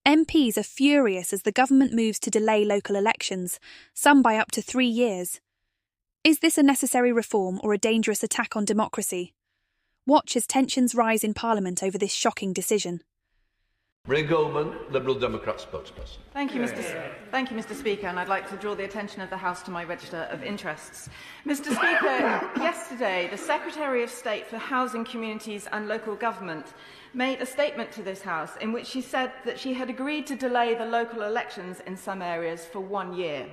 MPs are furious as the government moves to delay local elections, some by up to 3 years. Is this a necessary reform or a dangerous attack on democracy? Watch as tensions rise in Parliament over this shocking decision. Ray Goldman, Liberal Democrat spokesperson. Thank you, Mr. Speaker, and I'd like to draw the attention of the House to my register of interests. Mr. Speaker, yesterday, the Secretary of State for Housing, Communities and Local Government made a statement to this House in which she said that she had agreed to delay the local elections in some areas for 1 year.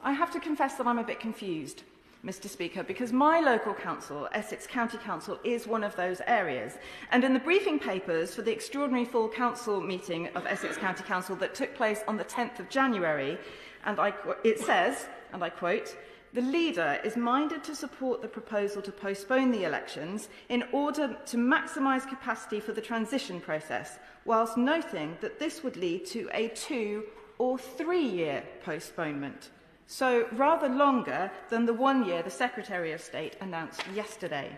I have to confess that I'm a bit confused, Mr. Speaker, because my local council, Essex County Council, is one of those areas. And in the briefing papers for the extraordinary full council meeting of Essex County Council that took place on the 10th of January, it says, and I quote, "The leader is minded to support the proposal to postpone the elections in order to maximise capacity for the transition process, whilst noting that this would lead to a 2 or 3 year postponement." So rather longer than the 1 year the Secretary of State announced yesterday.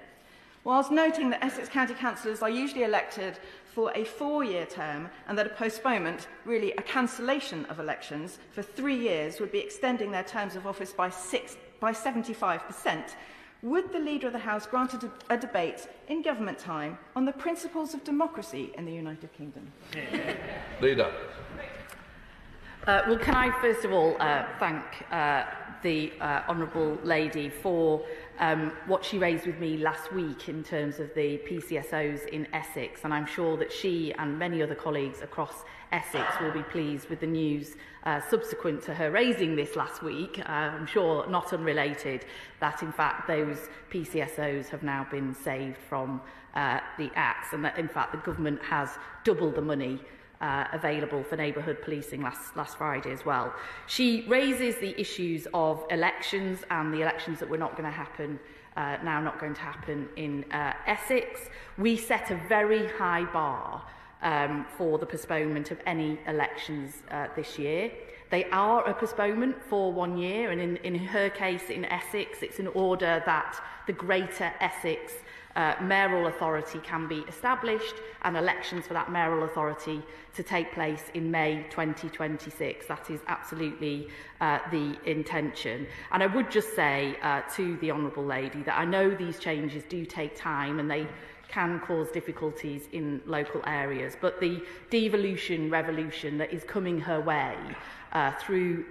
Whilst noting that Essex County Councillors are usually elected for a 4-year term and that a postponement, really a cancellation of elections for 3 years, would be extending their terms of office by 75%, would the Leader of the House grant a debate in government time on the principles of democracy in the United Kingdom? Leader. Well, can I first of all thank the Honourable Lady for what she raised with me last week in terms of the PCSOs in Essex, and I'm sure that she and many other colleagues across Essex will be pleased with the news subsequent to her raising this last week. I'm sure not unrelated, that in fact those PCSOs have now been saved from the Axe, and that in fact the government has doubled the money available for neighbourhood policing last Friday as well. She raises the issues of elections and the elections that were not going to happen, now not going to happen in Essex. We set a very high bar for the postponement of any elections this year. They are a postponement for 1 year, and in her case in Essex, it's in order that the Greater Essex mayoral authority can be established and elections for that mayoral authority to take place in May 2026. That is absolutely the intention. And I would just say to the Honourable Lady that I know these changes do take time and they can cause difficulties in local areas, but the devolution revolution that is coming her way through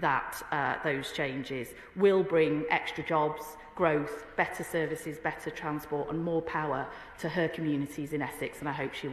those changes will bring extra jobs, growth, better services, better transport and more power to her communities in Essex, and I hope she'll